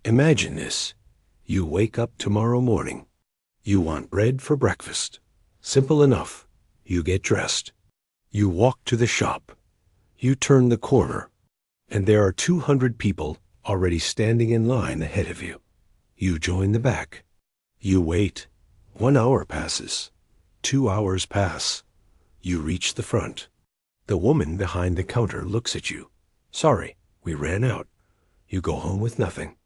Imagine this. You wake up tomorrow morning. You want bread for breakfast. Simple enough. You get dressed. You walk to the shop. You turn the corner, and there are 200 people already standing in line ahead of you. You join the back. You wait. 1 hour passes. 2 hours pass. You reach the front. The woman behind the counter looks at you. Sorry, we ran out. You go home with nothing.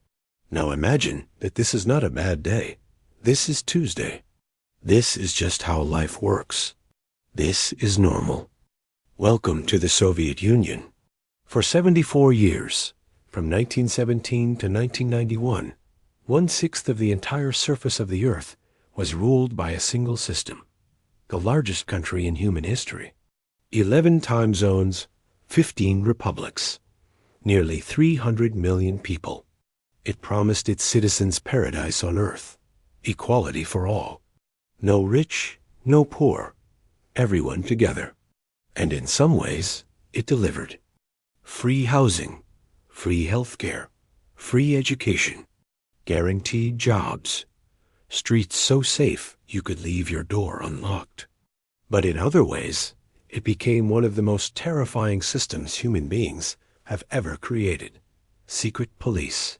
Now imagine that this is not a bad day. This is Tuesday. This is just how life works. This is normal. Welcome to the Soviet Union. For 74 years, from 1917 to 1991, 1/6 of the entire surface of the earth was ruled by a single system, the largest country in human history. 11 time zones, 15 republics, nearly 300 million people. It promised its citizens paradise on earth, equality for all. No rich, no poor, everyone together. And in some ways, it delivered. Free housing, free healthcare, free education, guaranteed jobs, streets so safe you could leave your door unlocked. But in other ways, it became one of the most terrifying systems human beings have ever created. Secret police.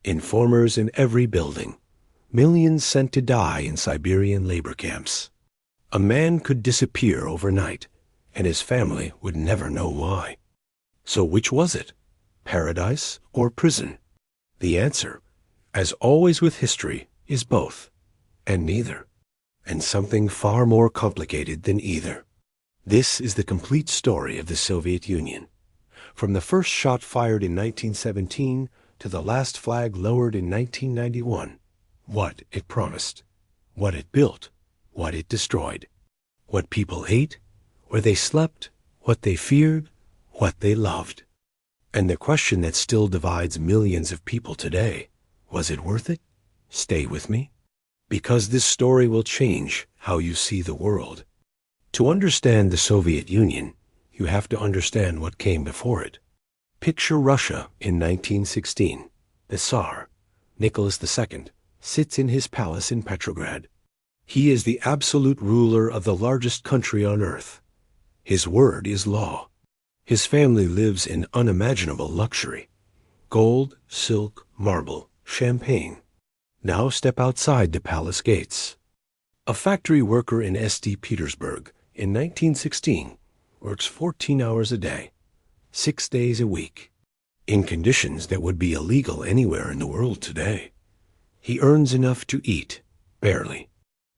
Informers in every building. Millions sent to die in Siberian labor camps. A man could disappear overnight, and his family would never know why. So which was it? Paradise or prison? The answer, as always with history, is both, and neither, and something far more complicated than either. This is the complete story of the Soviet Union. From the first shot fired in 1917 to the last flag lowered in 1991, what it promised, what it built, what it destroyed, what people ate, where they slept, what they feared, what they loved. And the question that still divides millions of people today, was it worth it? Stay with me, because this story will change how you see the world. To understand the Soviet Union, you have to understand what came before it. Picture Russia in 1916. The Tsar, Nicholas II, sits in his palace in Petrograd. He is the absolute ruler of the largest country on earth. His word is law. His family lives in unimaginable luxury. Gold, silk, marble, champagne. Now step outside the palace gates. A factory worker in St. Petersburg in 1916 works 14 hours a day, 6 days a week, in conditions that would be illegal anywhere in the world today. He earns enough to eat, barely.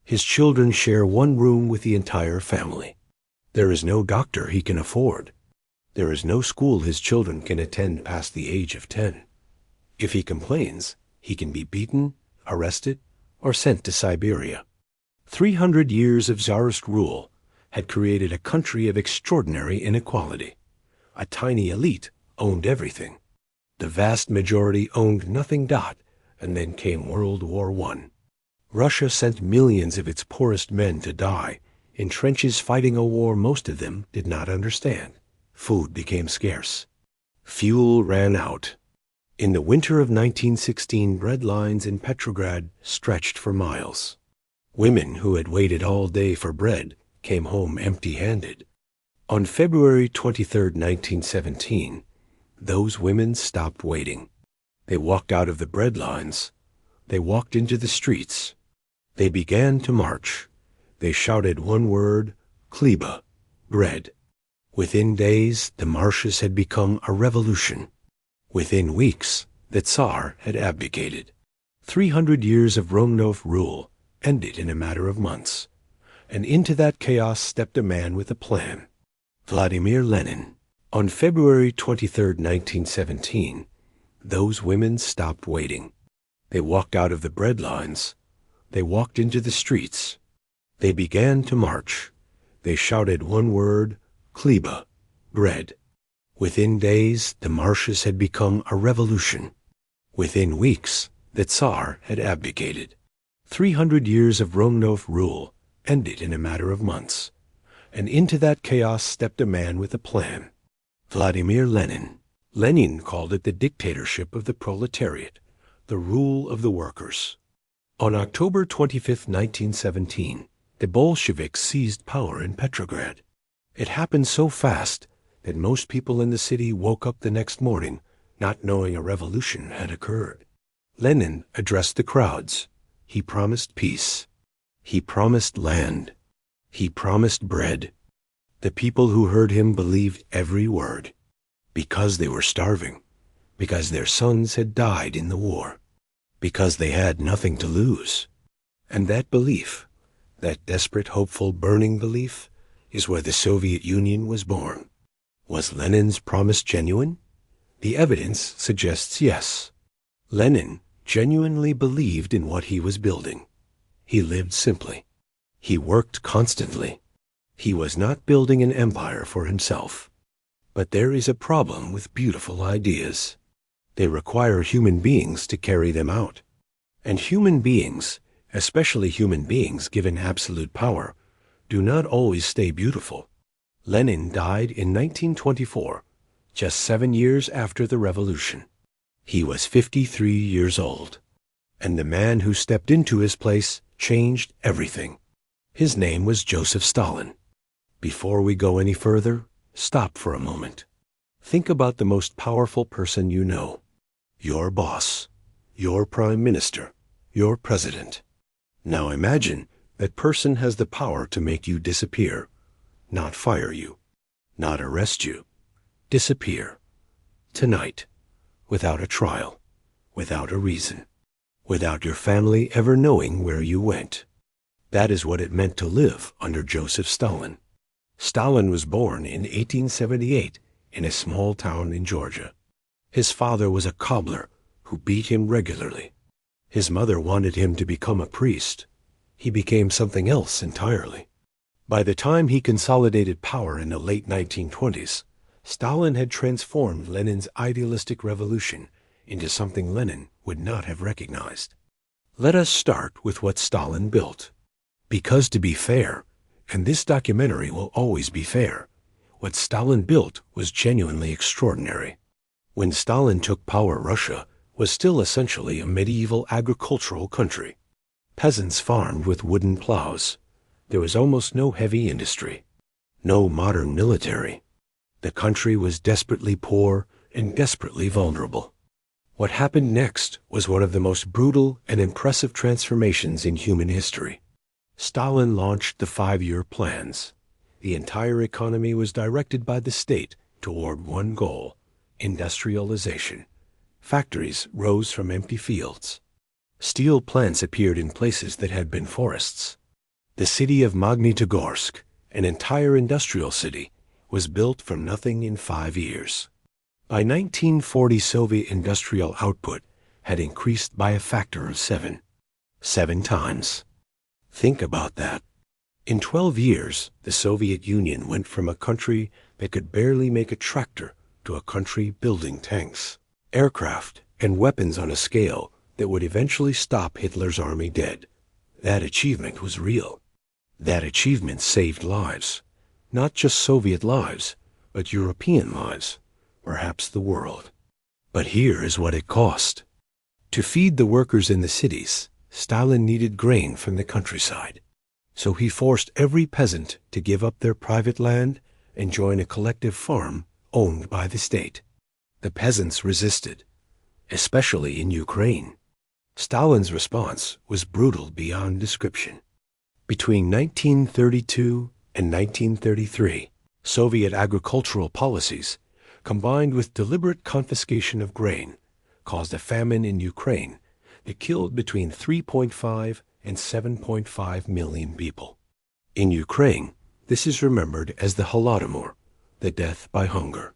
His children share one room with the entire family. There is no doctor he can afford. There is no school his children can attend past the age of 10. If he complains, he can be beaten, arrested, or sent to Siberia. 300 years of Tsarist rule had created a country of extraordinary inequality. A tiny elite owned everything. The vast majority owned nothing. And then came World War I. Russia sent millions of its poorest men to die in trenches fighting a war most of them did not understand. Food became scarce. Fuel ran out. In the winter of 1916, bread lines in Petrograd stretched for miles. Women who had waited all day for bread came home empty-handed. On February 23, 1917, those women stopped waiting. They walked out of the bread lines. They walked into the streets. They began to march. They shouted one word, "Khliba," bread. Within days, the marshes had become a revolution. Within weeks, the Tsar had abdicated. 300 years of Romanov rule ended in a matter of months. And into that chaos stepped a man with a plan, Vladimir Lenin. On February 23, 1917, those women stopped waiting. They walked out of the bread lines. They walked into the streets. They began to march. They shouted one word, "Khliba," bread. Within days, the marshes had become a revolution. Within weeks, the Tsar had abdicated. 300 years of Romanov rule ended in a matter of months. And into that chaos stepped a man with a plan, Vladimir Lenin. Lenin called it the dictatorship of the proletariat, The rule of the workers. On October 25, 1917, the Bolsheviks seized power in Petrograd. It happened so fast that most people in the city woke up the next morning not knowing a revolution had occurred. Lenin addressed the crowds. He promised peace. He promised land. He promised bread. The people who heard him believed every word, because they were starving, because their sons had died in the war, because they had nothing to lose. And that belief, that desperate, hopeful, burning belief, is where the Soviet Union was born. Was Lenin's promise genuine? The evidence suggests yes. Lenin genuinely believed in what he was building. He lived simply. He worked constantly. He was not building an empire for himself. But there is a problem with beautiful ideas. They require human beings to carry them out. And human beings, especially human beings given absolute power, do not always stay beautiful. Lenin died in 1924, just 7 years after the revolution. He was 53 years old. And the man who stepped into his place changed everything. His name was Joseph Stalin. Before we go any further, stop for a moment. Think about the most powerful person you know. Your boss, your prime minister, your president. Now imagine that person has the power to make you disappear, not fire you, not arrest you. Disappear. Tonight, without a trial, without a reason, without your family ever knowing where you went. That is what it meant to live under Joseph Stalin. Stalin was born in 1878 in a small town in Georgia. His father was a cobbler who beat him regularly. His mother wanted him to become a priest. He became something else entirely. By the time he consolidated power in the late 1920s, Stalin had transformed Lenin's idealistic revolution into something Lenin would not have recognized. Let us start with what Stalin built. Because to be fair, and this documentary will always be fair, what Stalin built was genuinely extraordinary. When Stalin took power, Russia was still essentially a medieval agricultural country. Peasants farmed with wooden plows. There was almost no heavy industry, no modern military. The country was desperately poor and desperately vulnerable. What happened next was one of the most brutal and impressive transformations in human history. Stalin launched the 5-year plans. The entire economy was directed by the state toward one goal: industrialization. Factories rose from empty fields. Steel plants appeared in places that had been forests. The city of Magnitogorsk, an entire industrial city, was built from nothing in 5 years. By 1940, Soviet industrial output had increased by a factor of 7. 7 times. Think about that. In 12 years, the Soviet Union went from a country that could barely make a tractor to a country building tanks, aircraft, and weapons on a scale that would eventually stop Hitler's army dead. That achievement was real. That achievement saved lives. Not just Soviet lives, but European lives, perhaps the world. But here is what it cost. To feed the workers in the cities, Stalin needed grain from the countryside. So he forced every peasant to give up their private land and join a collective farm owned by the state. The peasants resisted, especially in Ukraine. Stalin's response was brutal beyond description. Between 1932 and 1933, Soviet agricultural policies, combined with deliberate confiscation of grain, caused a famine in Ukraine that killed between 3.5 and 7.5 million people. In Ukraine, this is remembered as the Holodomor, the death by hunger.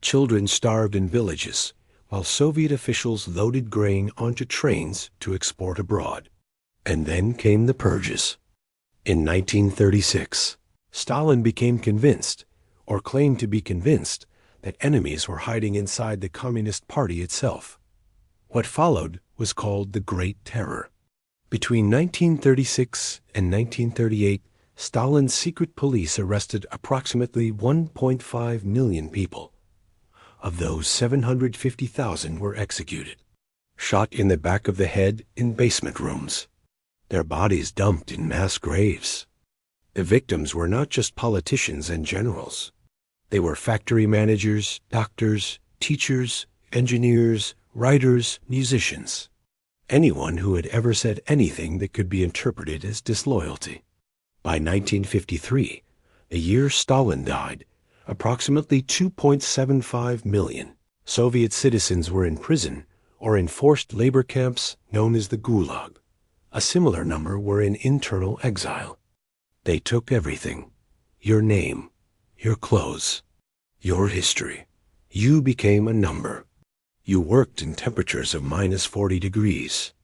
Children starved in villages, while Soviet officials loaded grain onto trains to export abroad. And then came the purges. In 1936, Stalin became convinced, or claimed to be convinced, that enemies were hiding inside the Communist Party itself. What followed was called the Great Terror. Between 1936 and 1938, Stalin's secret police arrested approximately 1.5 million people. Of those, 750,000 were executed. shot in the back of the head in basement rooms, their bodies dumped in mass graves. The victims were not just politicians and generals. They were factory managers, doctors, teachers, engineers, writers, musicians. Anyone who had ever said anything that could be interpreted as disloyalty. By 1953, the year Stalin died, approximately 2.75 million Soviet citizens were in prison or in forced labor camps known as the Gulag. A similar number were in internal exile. They took everything: your name, your clothes, your history. You became a number. You worked in temperatures of minus 40 degrees.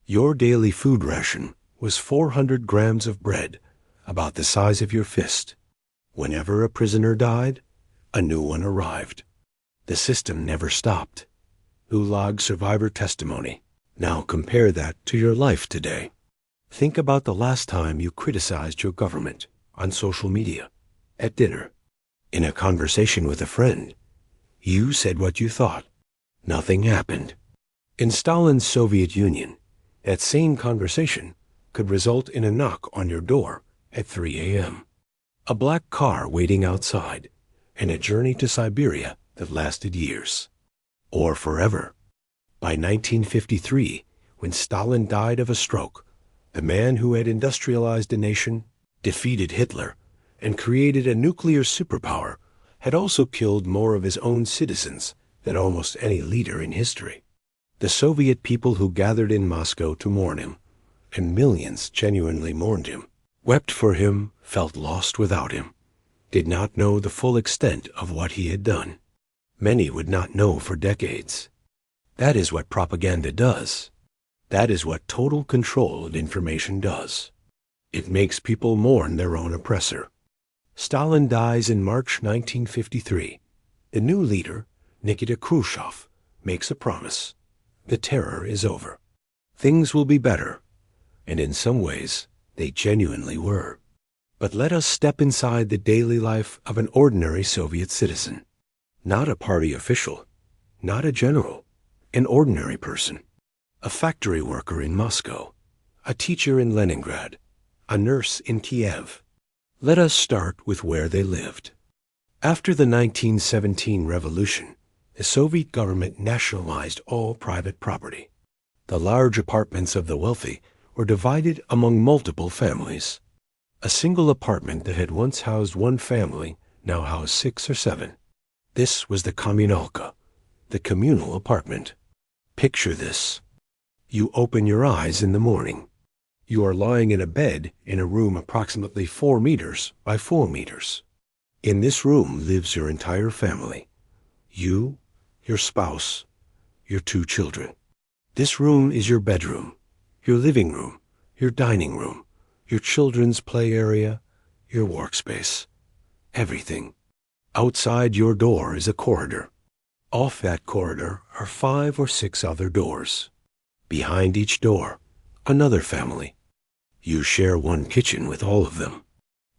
Your daily food ration was 400 grams of bread, about the size of your fist. Whenever a prisoner died, a new one arrived. The system never stopped. Gulag survivor testimony. Now compare that to your life today. Think about the last time you criticized your government on social media, at dinner, in a conversation with a friend. You said what you thought. Nothing happened. In Stalin's Soviet Union, that same conversation could result in a knock on your door at 3 a.m., a black car waiting outside, and a journey to Siberia that lasted years, or forever. By 1953, when Stalin died of a stroke, the man who had industrialized a nation, defeated Hitler, and created a nuclear superpower had also killed more of his own citizens than almost any leader in history. The Soviet people who gathered in Moscow to mourn him, and millions genuinely mourned him, wept for him, felt lost without him, did not know the full extent of what he had done. Many would not know for decades. That is what propaganda does. That is what total control of information does. It makes people mourn their own oppressor. Stalin dies in March 1953. The new leader, Nikita Khrushchev, makes a promise. The terror is over. Things will be better. And in some ways, they genuinely were. But let us step inside the daily life of an ordinary Soviet citizen. Not a party official, not a general, an ordinary person. A factory worker in Moscow, a teacher in Leningrad, a nurse in Kiev. Let us start with where they lived. After the 1917 revolution, the Soviet government nationalized all private property. The large apartments of the wealthy were divided among multiple families. A single apartment that had once housed one family now housed 6 or 7. This was the kommunalka, the communal apartment. Picture this. You open your eyes in the morning. You are lying in a bed in a room approximately 4 meters by 4 meters. In this room lives your entire family. You, your spouse, your 2 children. This room is your bedroom, your living room, your dining room, your children's play area, your workspace. Everything. Outside your door is a corridor. Off that corridor are 5 or 6 other doors. Behind each door, another family. You share one kitchen with all of them.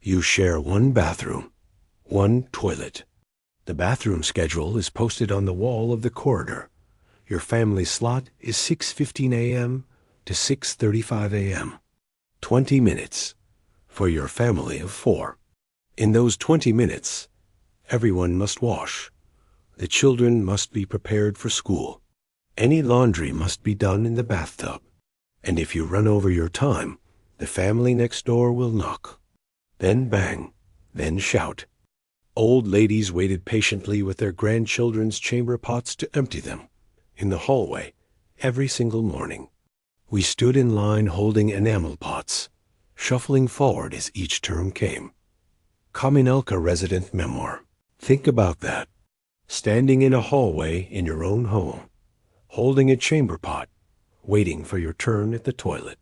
You share one bathroom, one toilet. The bathroom schedule is posted on the wall of the corridor. Your family slot is 6:15 a.m. to 6:35 a.m. 20 minutes for your family of 4. In those 20 minutes, everyone must wash. The children must be prepared for school. Any laundry must be done in the bathtub. And if you run over your time, the family next door will knock. Then bang, then shout. Old ladies waited patiently with their grandchildren's chamber pots to empty them. In the hallway, every single morning, we stood in line holding enamel pots, shuffling forward as each turn came. Kommunalka resident memoir. Think about that. Standing in a hallway in your own home, holding a chamber pot, waiting for your turn at the toilet.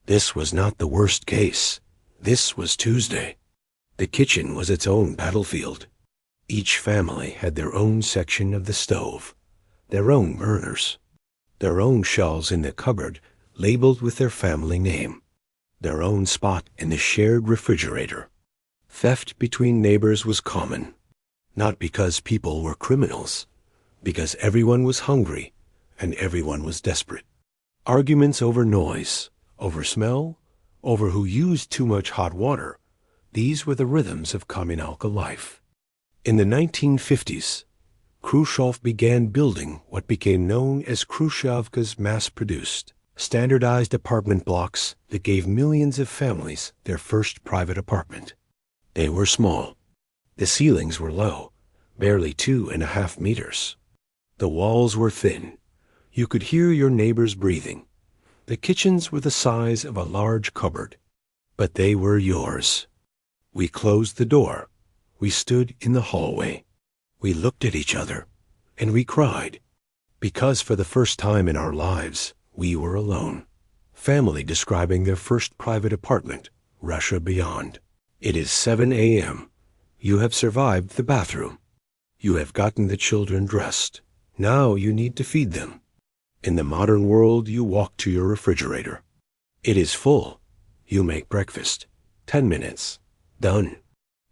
This was not the worst case. This was Tuesday. The kitchen was its own battlefield. Each family had their own section of the stove, their own burners, their own shelves in the cupboard labeled with their family name, their own spot in the shared refrigerator. Theft between neighbors was common, not because people were criminals, because everyone was hungry and everyone was desperate. Arguments over noise, over smell, over who used too much hot water, these were the rhythms of communal life. In the 1950s, Khrushchev began building what became known as Khrushchevka's mass-produced, standardized apartment blocks that gave millions of families their first private apartment. They were small. The ceilings were low, barely 2.5 meters. The walls were thin. You could hear your neighbors breathing. The kitchens were the size of a large cupboard. But they were yours. We closed the door. We stood in the hallway. We looked at each other, and we cried, because for the first time in our lives, we were alone. Family describing their first private apartment, Russia beyond. It is 7 a.m. You have survived the bathroom. You have gotten the children dressed. Now you need to feed them. In the modern world, you walk to your refrigerator. It is full. You make breakfast. 10 minutes. Done.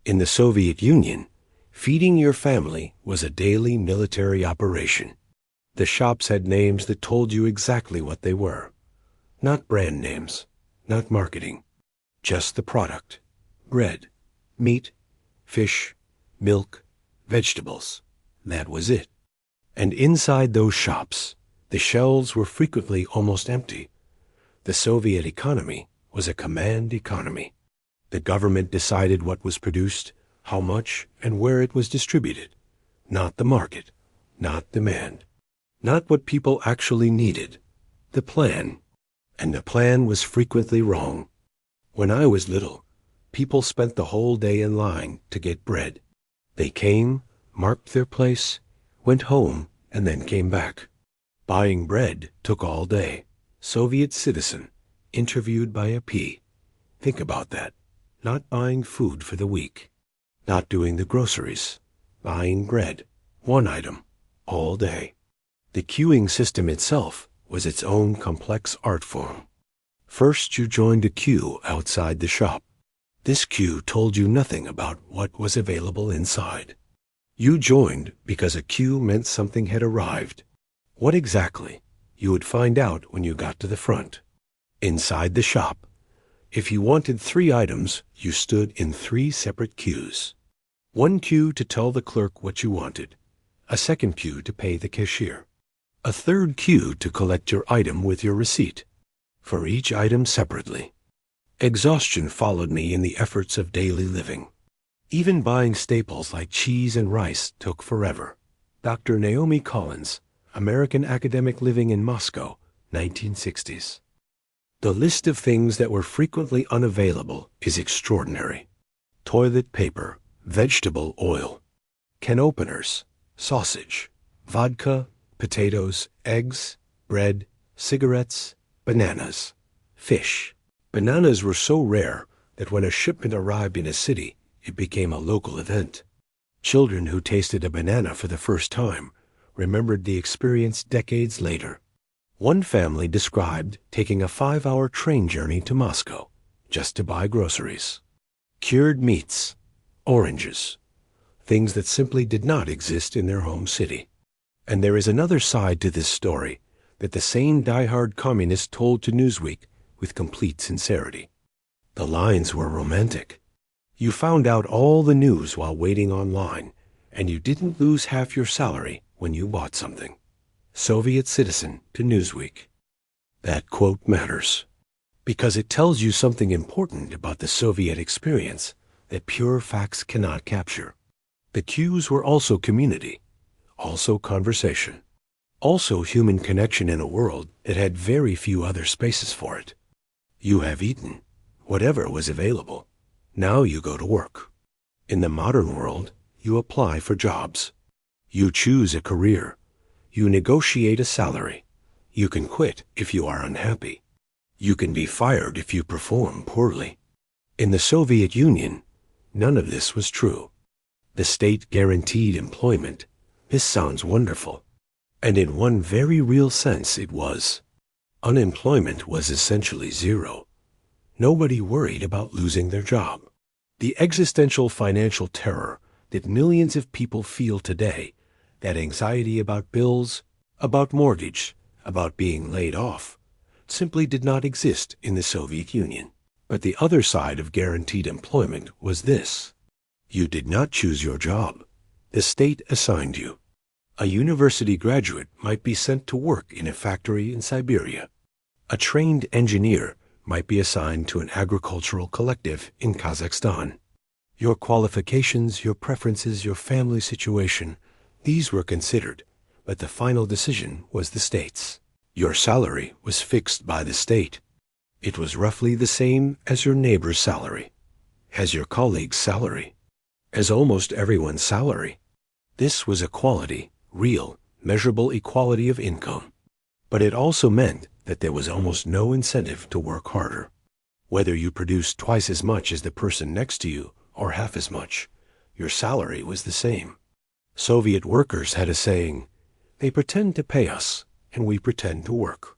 In the Soviet Union, feeding your family was a daily military operation. The shops had names that told you exactly what they were. Not brand names, not marketing. Just the product. Bread, meat, fish, milk, vegetables. That was it. And inside those shops, the shelves were frequently almost empty. The Soviet economy was a command economy. The government decided what was produced, how much, and where it was distributed. Not the market, not demand. Not what people actually needed. The plan. And the plan was frequently wrong. When I was little, people spent the whole day in line to get bread. They came, marked their place, went home, and then came back. Buying bread took all day. Soviet citizen, interviewed by a P. Think about that. Not buying food for the week. Not doing the groceries. Buying bread. One item. All day. The queuing system itself was its own complex art form. First, you joined a queue outside the shop. This queue told you nothing about what was available inside. You joined because a queue meant something had arrived. What exactly? You would find out when you got to the front. Inside the shop, if you wanted 3 items, you stood in 3 separate queues. One queue to tell the clerk what you wanted. A second queue to pay the cashier. A third queue to collect your item with your receipt. For each item separately. Exhaustion followed me in the efforts of daily living. Even buying staples like cheese and rice took forever. Dr. Naomi Collins, American Academic Living in Moscow, 1960s. The list of things that were frequently unavailable is extraordinary. Toilet paper, vegetable oil, can openers, sausage, vodka, potatoes, eggs, bread, cigarettes, bananas, fish. Bananas were so rare that when a shipment arrived in a city, it became a local event. Children who tasted a banana for the first time remembered the experience decades later. One family described taking a 5-hour train journey to Moscow just to buy groceries. Cured meats, oranges, things that simply did not exist in their home city. And there is another side to this story that the same die-hard communist told to Newsweek with complete sincerity. The lines were romantic. You found out all the news while waiting online, and you didn't lose half your salary when you bought something. Soviet citizen to Newsweek. That quote matters, because it tells you something important about the Soviet experience that pure facts cannot capture. The queues were also community, also conversation, also human connection in a world that had very few other spaces for it. You have eaten whatever was available. Now you go to work. In the modern world, you apply for jobs. You choose a career. You negotiate a salary. You can quit if you are unhappy. You can be fired if you perform poorly. In the Soviet Union, none of this was true. The state guaranteed employment. This sounds wonderful. And in one very real sense it was. Unemployment was essentially zero. Nobody worried about losing their job. The existential financial terror that millions of people feel today, that anxiety about bills, about mortgage, about being laid off, simply did not exist in the Soviet Union. But the other side of guaranteed employment was this. You did not choose your job. The state assigned you. A university graduate might be sent to work in a factory in Siberia. A trained engineer might be assigned to an agricultural collective in Kazakhstan. Your qualifications, your preferences, your family situation, these were considered, but the final decision was the state's. Your salary was fixed by the state. It was roughly the same as your neighbor's salary, as your colleague's salary, as almost everyone's salary. This was equality, real, measurable equality of income. But it also meant that there was almost no incentive to work harder. Whether you produced twice as much as the person next to you or half as much, your salary was the same. Soviet workers had a saying, "They pretend to pay us, and we pretend to work."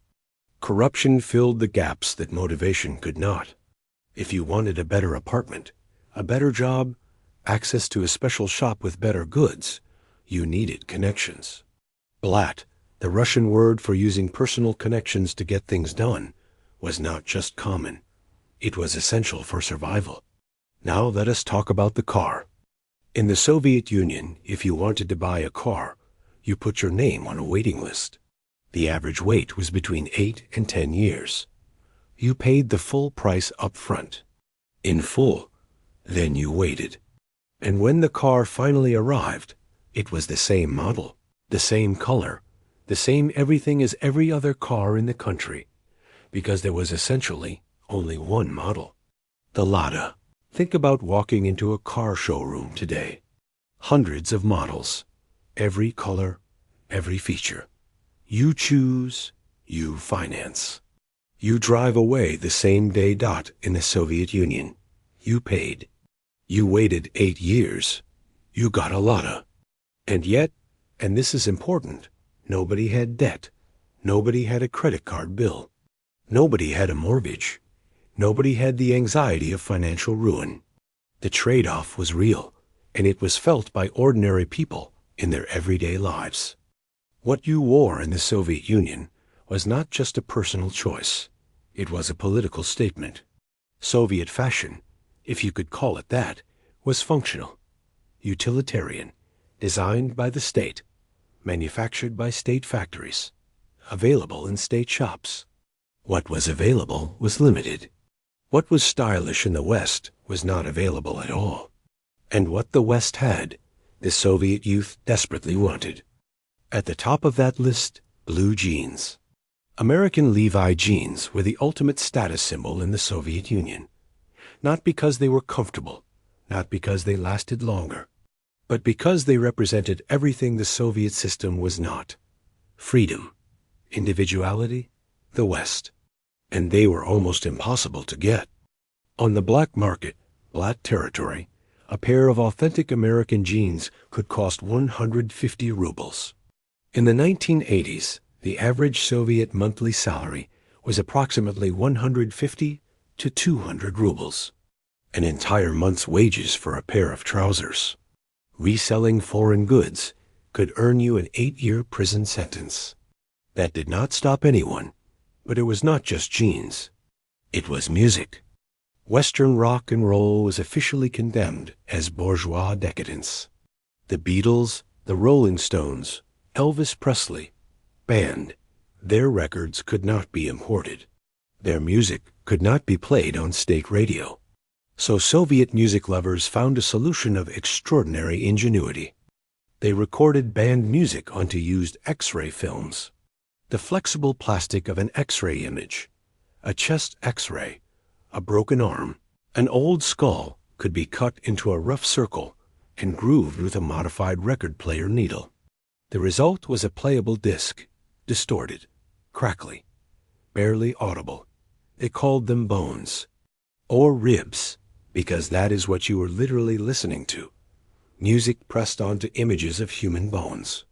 Corruption filled the gaps that motivation could not. If you wanted a better apartment, a better job, access to a special shop with better goods, you needed connections. Blat, the Russian word for using personal connections to get things done, was not just common. It was essential for survival. Now let us talk about the car. In the Soviet Union, if you wanted to buy a car, you put your name on a waiting list. The average wait was between 8 and 10 years. You paid the full price up front, in full. Then you waited. And when the car finally arrived, it was the same model, the same color, the same everything as every other car in the country, because there was essentially only one model. The Lada. Think about walking into a car showroom today. Hundreds of models, every color, every feature. You choose, you finance. You drive away the same day dot in the Soviet Union. You paid. You waited 8 years. You got a Lada. And yet, and this is important, nobody had debt. Nobody had a credit card bill. Nobody had a mortgage. Nobody had the anxiety of financial ruin. The trade-off was real, and it was felt by ordinary people in their everyday lives. What you wore in the Soviet Union was not just a personal choice. It was a political statement. Soviet fashion, if you could call it that, was functional, utilitarian, designed by the state, manufactured by state factories, available in state shops. What was available was limited. What was stylish in the West was not available at all. And what the West had, the Soviet youth desperately wanted. At the top of that list, blue jeans. American Levi jeans were the ultimate status symbol in the Soviet Union. Not because they were comfortable, not because they lasted longer, but because they represented everything the Soviet system was not. Freedom, individuality, the West. And they were almost impossible to get. On the black market, black territory, a pair of authentic American jeans could cost 150 rubles. In the 1980s, the average Soviet monthly salary was approximately 150 to 200 rubles, an entire month's wages for a pair of trousers. Reselling foreign goods could earn you an 8-year prison sentence. That did not stop anyone, but it was not just jeans. It was music. Western rock and roll was officially condemned as bourgeois decadence. The Beatles, the Rolling Stones, Elvis Presley, banned. Their records could not be imported. Their music could not be played on state radio. So Soviet music lovers found a solution of extraordinary ingenuity. They recorded banned music onto used X-ray films. The flexible plastic of an X-ray image, a chest X-ray, a broken arm, an old skull could be cut into a rough circle and grooved with a modified record player needle. The result was a playable disc, distorted, crackly, barely audible. They called them bones, or ribs, because that is what you were literally listening to. Music pressed onto images of human bones.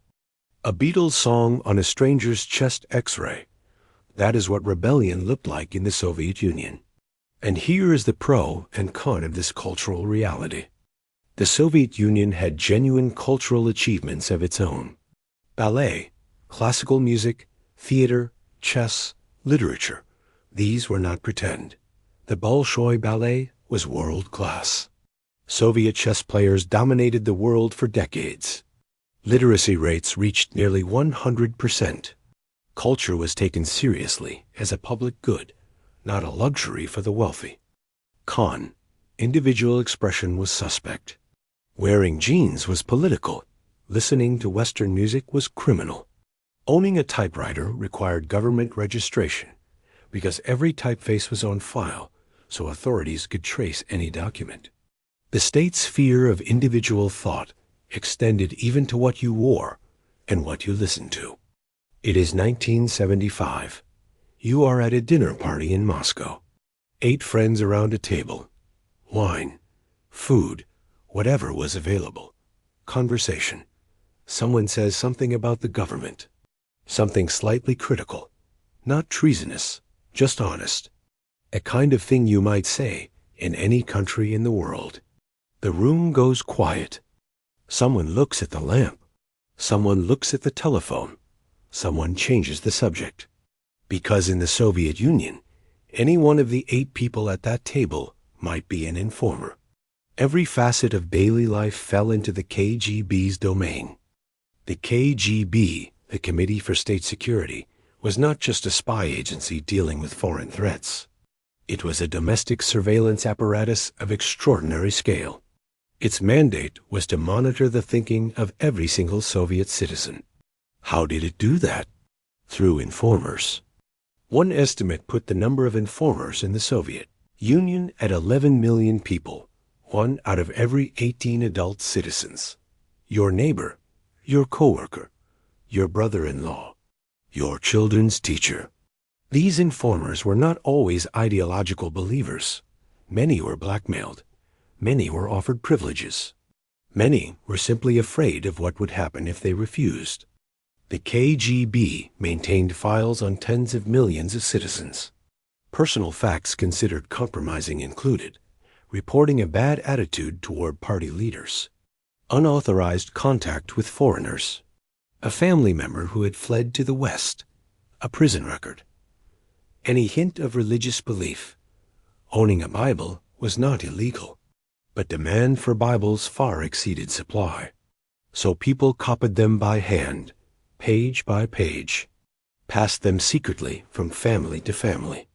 A Beatles song on a stranger's chest X-ray. That is what rebellion looked like in the Soviet Union. And here is the pro and con of this cultural reality. The Soviet Union had genuine cultural achievements of its own. Ballet, classical music, Theater, chess, literature. These were not pretend. The Bolshoi Ballet was world class. Soviet chess players dominated the world for decades. Literacy rates reached nearly 100%. Culture was taken seriously as a public good, not a luxury for the wealthy. Con. Individual expression was suspect. Wearing jeans was political. Listening to Western music was criminal. Owning a typewriter required government registration because every typeface was on file, so authorities could trace any document. The state's fear of individual thought extended even to what you wore and what you listened to. It is 1975. You are at a dinner party in Moscow. 8 friends around a table. Wine, food, whatever was available. Conversation. Someone says something about the government. Something slightly critical. Not treasonous, just honest. A kind of thing you might say in any country in the world. The room goes quiet. Someone looks at the lamp. Someone looks at the telephone. Someone changes the subject. Because in the Soviet Union, any one of the 8 people at that table might be an informer. Every facet of daily life fell into the KGB's domain. The KGB, the Committee for State Security, was not just a spy agency dealing with foreign threats. It was a domestic surveillance apparatus of extraordinary scale. Its mandate was to monitor the thinking of every single Soviet citizen. How did it do that? Through informers. One estimate put the number of informers in the Soviet Union at 11 million people, 1 out of every 18 adult citizens. Your neighbor, your coworker, your brother-in-law, your children's teacher. These informers were not always ideological believers. Many were blackmailed. Many were offered privileges. Many were simply afraid of what would happen if they refused. The KGB maintained files on tens of millions of citizens. Personal facts considered compromising included reporting a bad attitude toward party leaders, unauthorized contact with foreigners, a family member who had fled to the West, a prison record, any hint of religious belief. Owning a Bible was not illegal, but demand for Bibles far exceeded supply. So people copied them by hand, page by page, passed them secretly from family to family.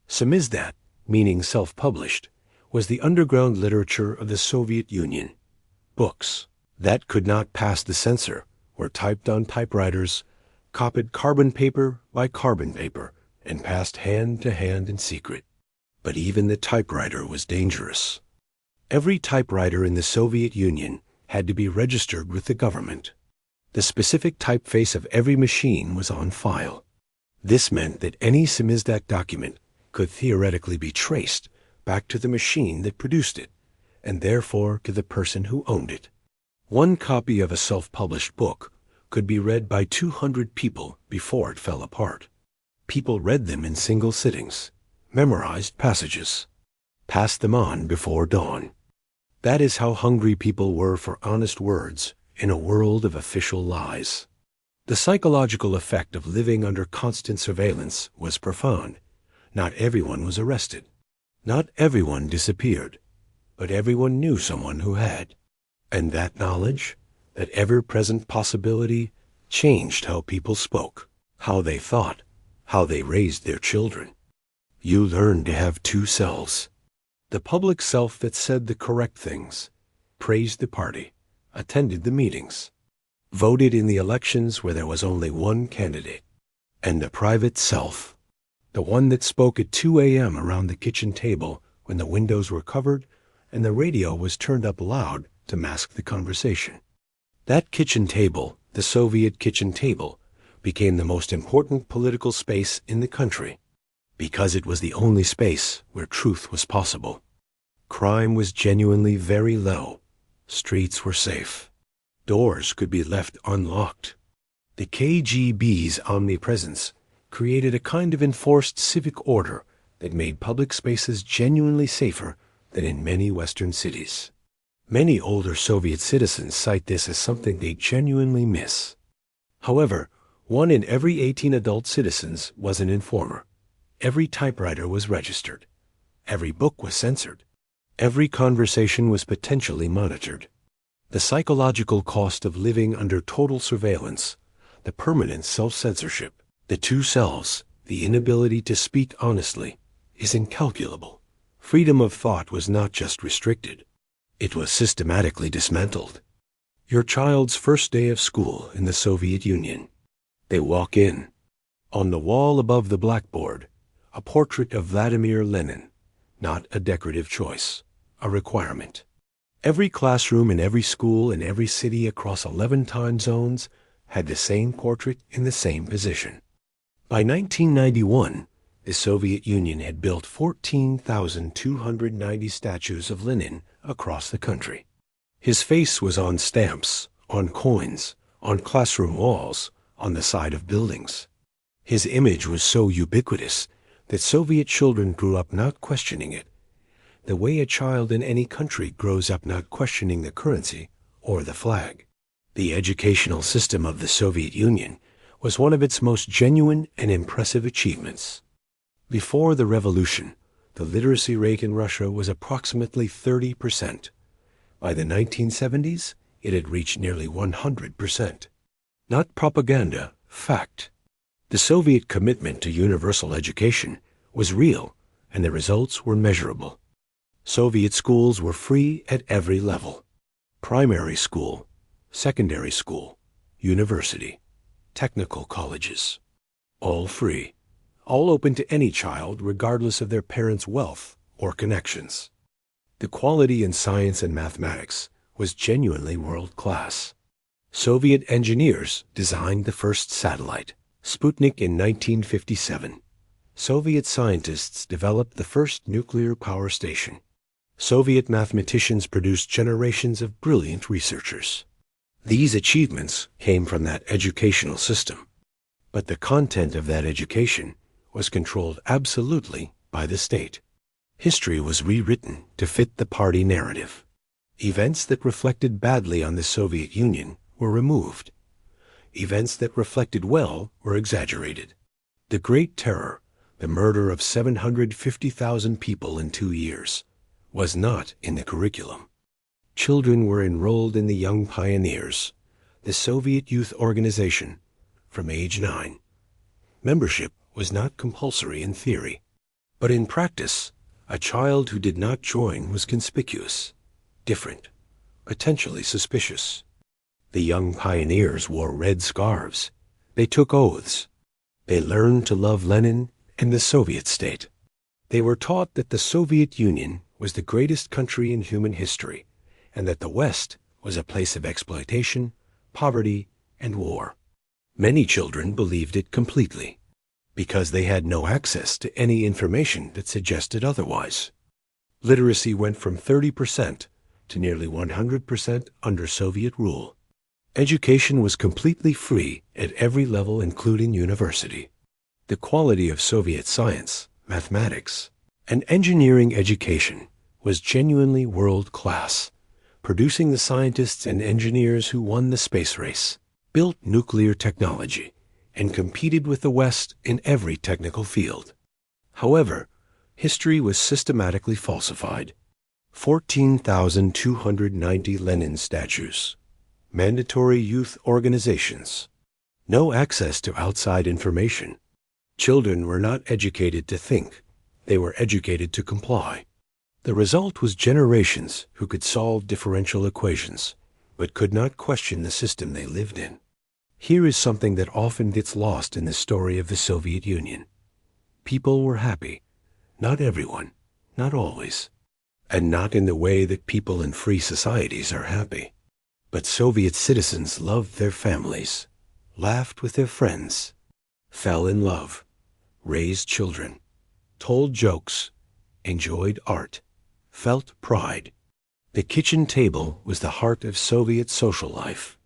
Samizdat, meaning self-published, was the underground literature of the Soviet Union. Books that could not pass the censor were typed on typewriters, copied carbon paper by carbon paper, and passed hand to hand in secret. But even the typewriter was dangerous. Every typewriter in the Soviet Union had to be registered with the government. The specific typeface of every machine was on file. This meant that any samizdat document could theoretically be traced back to the machine that produced it, and therefore to the person who owned it. One copy of a self-published book could be read by 200 people before it fell apart. People read them in single sittings, memorized passages, passed them on before dawn. That is how hungry people were for honest words in a world of official lies. The psychological effect of living under constant surveillance was profound. Not everyone was arrested. Not everyone disappeared, but everyone knew someone who had. And that knowledge, that ever-present possibility, changed how people spoke, how they thought, how they raised their children. You learned to have 2 selves. The public self that said the correct things, praised the party, attended the meetings, voted in the elections where there was only one candidate, and the private self, the one that spoke at 2 a.m. around the kitchen table when the windows were covered and the radio was turned up loud to mask the conversation. That kitchen table, the Soviet kitchen table, became the most important political space in the country, because it was the only space where truth was possible. Crime was genuinely very low. Streets were safe. Doors could be left unlocked. The KGB's omnipresence created a kind of enforced civic order that made public spaces genuinely safer than in many Western cities. Many older Soviet citizens cite this as something they genuinely miss. However, 1 in every 18 adult citizens was an informer. Every typewriter was registered. Every book was censored. Every conversation was potentially monitored. The psychological cost of living under total surveillance, the permanent self-censorship, the two selves, the inability to speak honestly, is incalculable. Freedom of thought was not just restricted. It was systematically dismantled. Your child's first day of school in the Soviet Union. They walk in. On the wall above the blackboard, a portrait of Vladimir Lenin, not a decorative choice, a requirement. Every classroom in every school in every city across 11 time zones had the same portrait in the same position. By 1991, the Soviet Union had built 14,290 statues of Lenin across the country. His face was on stamps, on coins, on classroom walls, on the side of buildings. His image was so ubiquitous that Soviet children grew up not questioning it, the way a child in any country grows up not questioning the currency or the flag. The educational system of the Soviet Union was one of its most genuine and impressive achievements. Before the revolution, the literacy rate in Russia was approximately 30%. By the 1970s, it had reached nearly 100%. Not propaganda, fact. The Soviet commitment to universal education was real, and the results were measurable. Soviet schools were free at every level. Primary school, secondary school, university, technical colleges. All free. All open to any child regardless of their parents' wealth or connections. The quality in science and mathematics was genuinely world-class. Soviet engineers designed the first satellite, Sputnik, in 1957. Soviet scientists developed the first nuclear power station. Soviet mathematicians produced generations of brilliant researchers. These achievements came from that educational system, but the content of that education was controlled absolutely by the state. History was rewritten to fit the party narrative. Events that reflected badly on the Soviet Union were removed. Events that reflected well were exaggerated. The Great Terror, the murder of 750,000 people in 2 years, was not in the curriculum. Children were enrolled in the Young Pioneers, the Soviet youth organization, from age 9. Membership was not compulsory in theory, but in practice, a child who did not join was conspicuous, different, potentially suspicious. The Young Pioneers wore red scarves. They took oaths. They learned to love Lenin and the Soviet state. They were taught that the Soviet Union was the greatest country in human history, and that the West was a place of exploitation, poverty, and war. Many children believed it completely, because they had no access to any information that suggested otherwise. Literacy went from 30% to nearly 100% under Soviet rule. Education was completely free at every level, including university. The quality of Soviet science, mathematics, and engineering education was genuinely world-class, producing the scientists and engineers who won the space race, built nuclear technology, and competed with the West in every technical field. However, history was systematically falsified. 14,290 Lenin statues. Mandatory youth organizations. No access to outside information. Children were not educated to think. They were educated to comply. The result was generations who could solve differential equations, but could not question the system they lived in. Here is something that often gets lost in the story of the Soviet Union. People were happy. Not everyone, not always, and not in the way that people in free societies are happy. But Soviet citizens loved their families, laughed with their friends, fell in love, raised children, told jokes, enjoyed art, felt pride. The kitchen table was the heart of Soviet social life.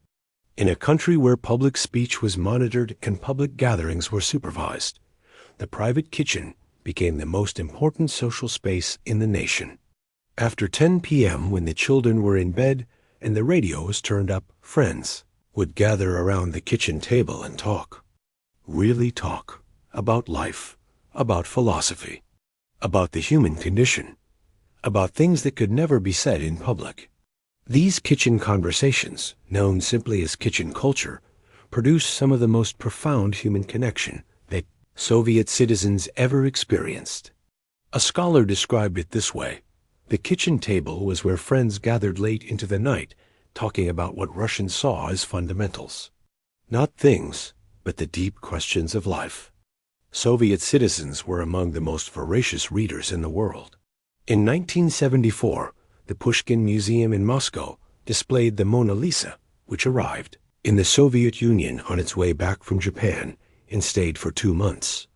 In a country where public speech was monitored and public gatherings were supervised, the private kitchen became the most important social space in the nation. After 10 p.m., when the children were in bed and the radio was turned up, friends would gather around the kitchen table and talk. really talk about life, about philosophy, about the human condition, about things that could never be said in public. These kitchen conversations, known simply as kitchen culture, produced some of the most profound human connection that Soviet citizens ever experienced. A scholar described it this way: the kitchen table was where friends gathered late into the night, talking about what Russians saw as fundamentals. Not things, but the deep questions of life. Soviet citizens were among the most voracious readers in the world. In 1974, the Pushkin Museum in Moscow displayed the Mona Lisa, which arrived in the Soviet Union on its way back from Japan and stayed for 2 months.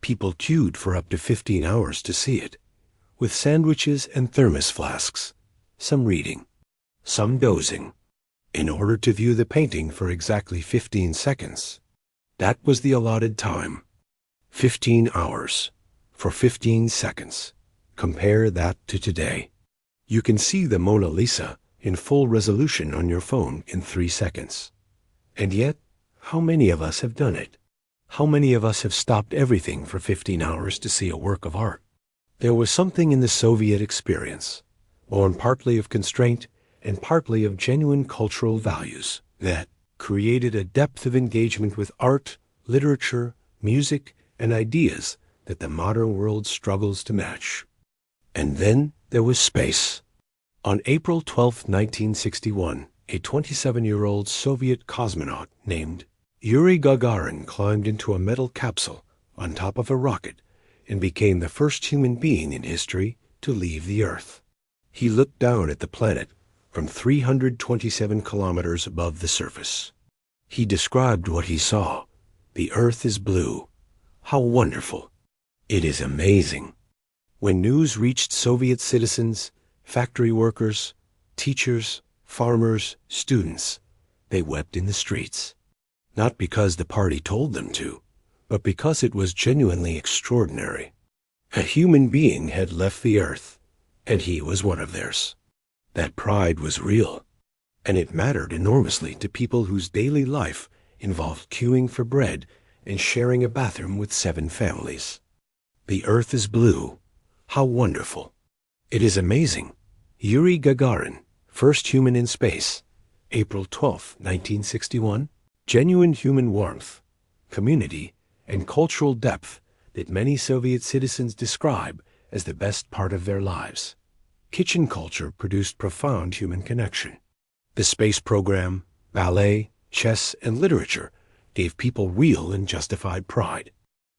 People queued for up to 15 hours to see it, with sandwiches and thermos flasks, some reading, some dozing, in order to view the painting for exactly 15 seconds. That was the allotted time. 15 hours for 15 seconds. Compare that to today. You can see the Mona Lisa in full resolution on your phone in 3 seconds. And yet, how many of us have done it? How many of us have stopped everything for 15 hours to see a work of art? There was something in the Soviet experience, born partly of constraint and partly of genuine cultural values, that created a depth of engagement with art, literature, music, and ideas that the modern world struggles to match. And then there was space. On April 12, 1961, a 27-year-old Soviet cosmonaut named Yuri Gagarin climbed into a metal capsule on top of a rocket and became the first human being in history to leave the Earth. He looked down at the planet from 327 kilometers above the surface. He described what he saw. The Earth is blue. How wonderful. It is amazing. When news reached Soviet citizens, factory workers, teachers, farmers, students, they wept in the streets. Not because the party told them to, but because it was genuinely extraordinary. A human being had left the Earth, and he was one of theirs. That pride was real, and it mattered enormously to people whose daily life involved queuing for bread and sharing a bathroom with 7 families. The Earth is blue. How wonderful. It is amazing. Yuri Gagarin, first human in space, April 12, 1961. Genuine human warmth, community, and cultural depth that many Soviet citizens describe as the best part of their lives. Kitchen culture produced profound human connection. The space program, ballet, chess, and literature gave people real and justified pride.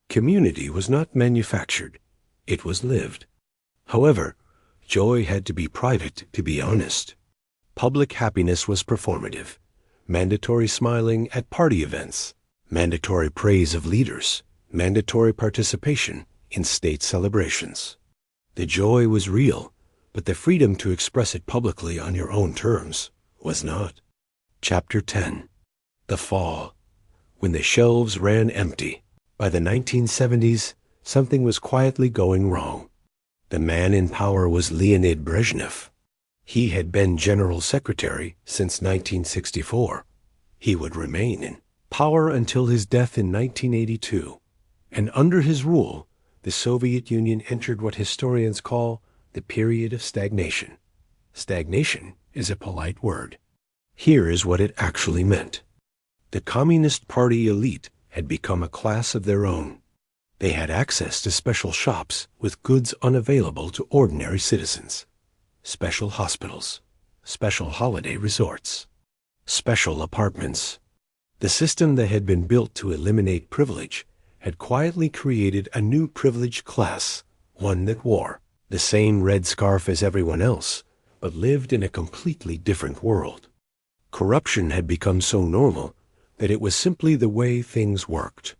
Community was not manufactured. It was lived. However, joy had to be private to be honest. Public happiness was performative. Mandatory smiling at party events, mandatory praise of leaders, mandatory participation in state celebrations. The joy was real, but the freedom to express it publicly on your own terms was not. Chapter 10. The Fall. When the shelves ran empty. By the 1970s, something was quietly going wrong. The man in power was Leonid Brezhnev. He had been General Secretary since 1964. He would remain in power until his death in 1982. And under his rule, the Soviet Union entered what historians call the period of stagnation. Stagnation is a polite word. Here is what it actually meant. The Communist Party elite had become a class of their own. They had access to special shops with goods unavailable to ordinary citizens. Special hospitals, special holiday resorts, special apartments. The system that had been built to eliminate privilege had quietly created a new privileged class, one that wore the same red scarf as everyone else, but lived in a completely different world. Corruption had become so normal that it was simply the way things worked.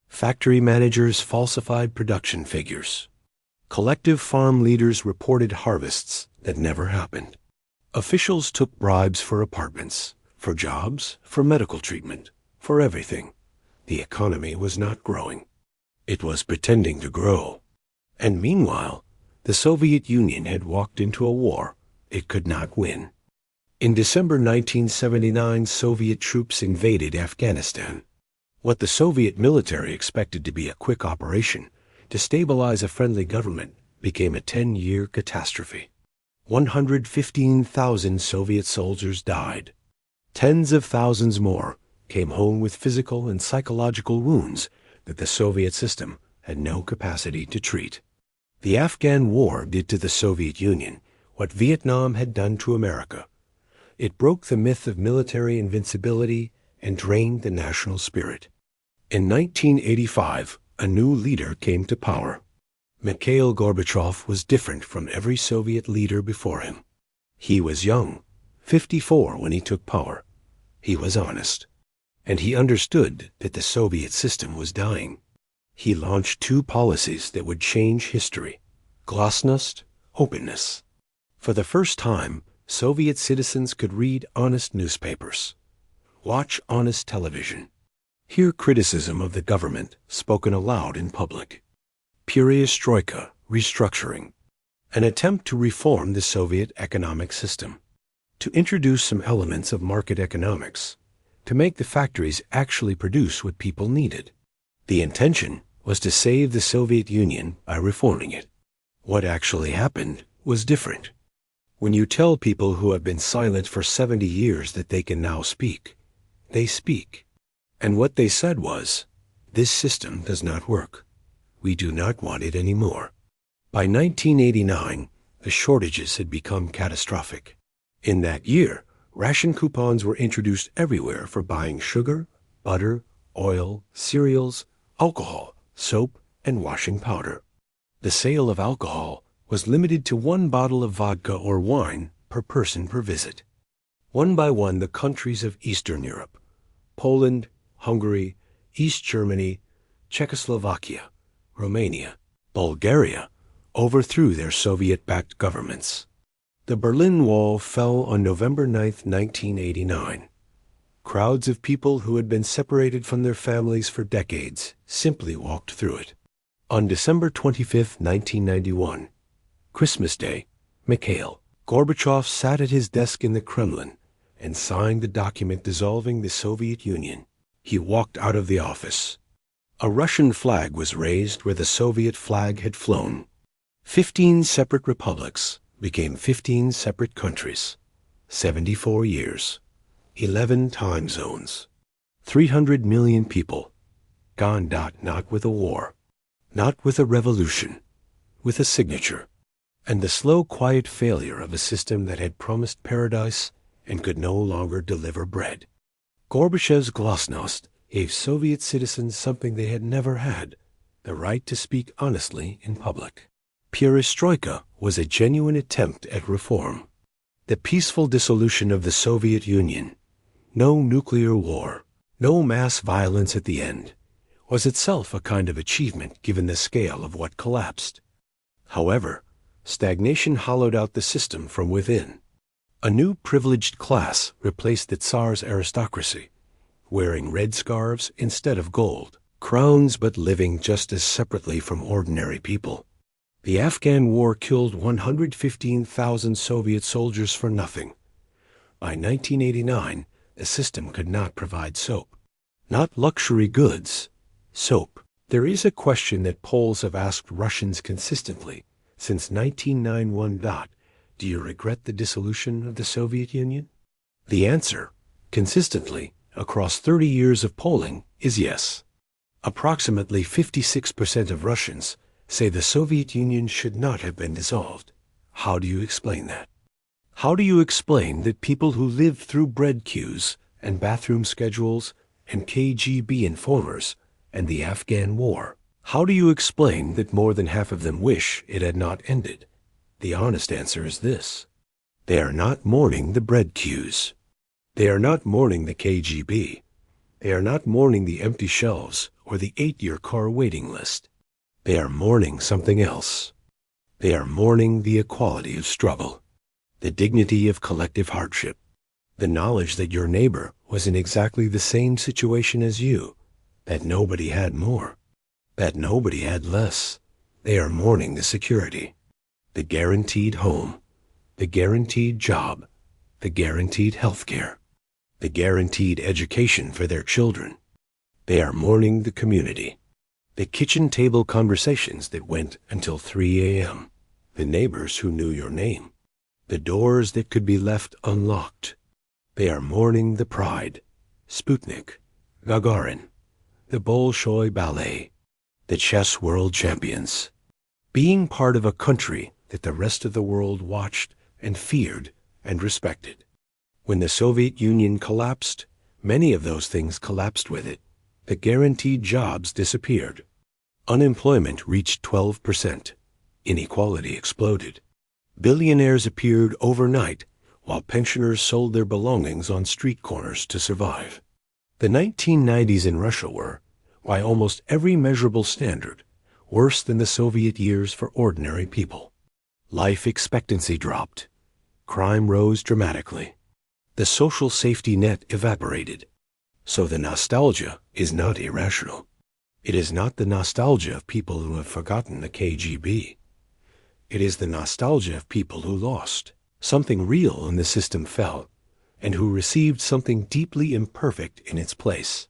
Factory managers falsified production figures. Collective farm leaders reported harvests that never happened. Officials took bribes for apartments, for jobs, for medical treatment, for everything. The economy was not growing. It was pretending to grow. And meanwhile, the Soviet Union had walked into a war it could not win. In December 1979, Soviet troops invaded Afghanistan. What the Soviet military expected to be a quick operation to stabilize a friendly government became a 10-year catastrophe. 115,000 Soviet soldiers died. Tens of thousands more came home with physical and psychological wounds that the Soviet system had no capacity to treat. The Afghan War did to the Soviet Union what Vietnam had done to America. It broke the myth of military invincibility and drained the national spirit. In 1985, a new leader came to power. Mikhail Gorbachev was different from every Soviet leader before him. He was young, 54 when he took power. He was honest. And he understood that the Soviet system was dying. He launched two policies that would change history: glasnost, openness. For the first time, Soviet citizens could read honest newspapers, watch honest television, hear criticism of the government spoken aloud in public. Perestroika, restructuring, an attempt to reform the Soviet economic system, to introduce some elements of market economics, to make the factories actually produce what people needed. The intention was to save the Soviet Union by reforming it. What actually happened was different. When you tell people who have been silent for 70 years that they can now speak, they speak. And what they said was, "This system does not work. We do not want it anymore." By 1989, the shortages had become catastrophic. In that year, ration coupons were introduced everywhere for buying sugar, butter, oil, cereals, alcohol, soap, and washing powder. The sale of alcohol was limited to 1 bottle of vodka or wine per person per visit. One by one, the countries of Eastern Europe, Poland, Hungary, East Germany, Czechoslovakia, Romania, Bulgaria, overthrew their Soviet-backed governments. The Berlin Wall fell on November 9, 1989. Crowds of people who had been separated from their families for decades simply walked through it. On December 25, 1991, Christmas Day, Mikhail Gorbachev sat at his desk in the Kremlin and signed the document dissolving the Soviet Union. He walked out of the office. A Russian flag was raised where the Soviet flag had flown. 15 separate republics became 15 separate countries. 74 years. 11 time zones. 300 million people. Gone not with a war, not with a revolution, with a signature, and the slow, quiet failure of a system that had promised paradise and could no longer deliver bread. Gorbachev's glasnost gave Soviet citizens something they had never had: the right to speak honestly in public. Perestroika was a genuine attempt at reform. The peaceful dissolution of the Soviet Union, no nuclear war, no mass violence at the end, was itself a kind of achievement given the scale of what collapsed. However, stagnation hollowed out the system from within. A new privileged class replaced the Tsar's aristocracy, wearing red scarves instead of gold, crowns, but living just as separately from ordinary people. The Afghan War killed 115,000 Soviet soldiers for nothing. By 1989, the system could not provide soap. Not luxury goods, soap. There is a question that Poles have asked Russians consistently since 1991. Do you regret the dissolution of the Soviet Union? The answer, consistently, across 30 years of polling, is yes. Approximately 56% of Russians say the Soviet Union should not have been dissolved. How do you explain that? How do you explain that people who lived through bread queues and bathroom schedules and KGB informers and the Afghan War, how do you explain that more than half of them wish it had not ended? The honest answer is this: they are not mourning the bread queues. They are not mourning the KGB. They are not mourning the empty shelves or the 8-year car waiting list. They are mourning something else. They are mourning the equality of struggle, the dignity of collective hardship, the knowledge that your neighbor was in exactly the same situation as you, that nobody had more, that nobody had less. They are mourning the security, the guaranteed home, the guaranteed job, the guaranteed health care, the guaranteed education for their children. They are mourning the community. The kitchen table conversations that went until 3 a.m. The neighbors who knew your name. The doors that could be left unlocked. They are mourning the pride. Sputnik, Gagarin, the Bolshoi Ballet, the chess world champions. Being part of a country that the rest of the world watched and feared and respected. When the Soviet Union collapsed, many of those things collapsed with it. The guaranteed jobs disappeared. Unemployment reached 12%. Inequality exploded. Billionaires appeared overnight, while pensioners sold their belongings on street corners to survive. The 1990s in Russia were, by almost every measurable standard, worse than the Soviet years for ordinary people. Life expectancy dropped. Crime rose dramatically. The social safety net evaporated. So the nostalgia is not irrational. It is not the nostalgia of people who have forgotten the KGB. It is the nostalgia of people who lost. Something real in the system fell, and who received something deeply imperfect in its place.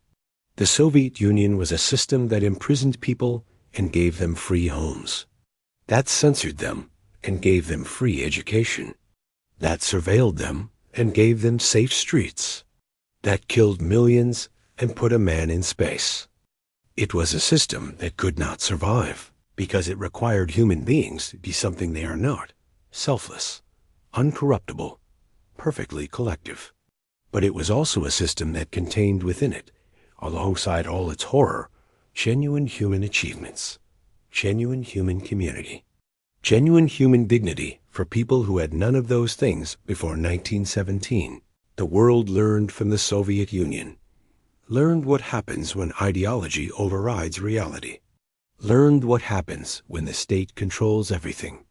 The Soviet Union was a system that imprisoned people and gave them free homes. That censored them and gave them free education. That surveilled them and gave them safe streets. That killed millions and put a man in space. It was a system that could not survive because it required human beings to be something they are not, selfless, uncorruptible, perfectly collective. But it was also a system that contained within it, alongside all its horror, genuine human achievements, genuine human community, genuine human dignity for people who had none of those things before 1917. The world learned from the Soviet Union, learned what happens when ideology overrides reality, learned what happens when the state controls everything,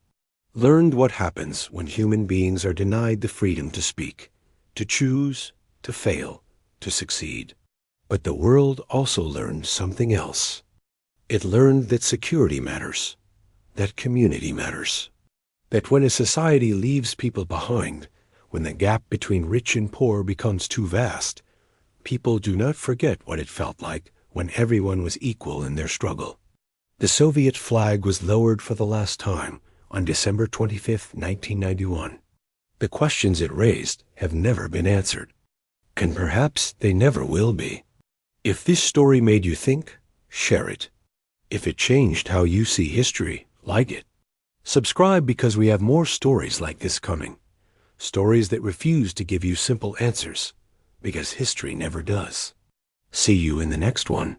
learned what happens when human beings are denied the freedom to speak, to choose, to fail, to succeed. But the world also learned something else. It learned that security matters, that community matters, that when a society leaves people behind, when the gap between rich and poor becomes too vast, people do not forget what it felt like when everyone was equal in their struggle. The Soviet flag was lowered for the last time on December 25, 1991. The questions it raised have never been answered, and perhaps they never will be. If this story made you think, share it. If it changed how you see history, like it. Subscribe because we have more stories like this coming. Stories that refuse to give you simple answers, because history never does. See you in the next one.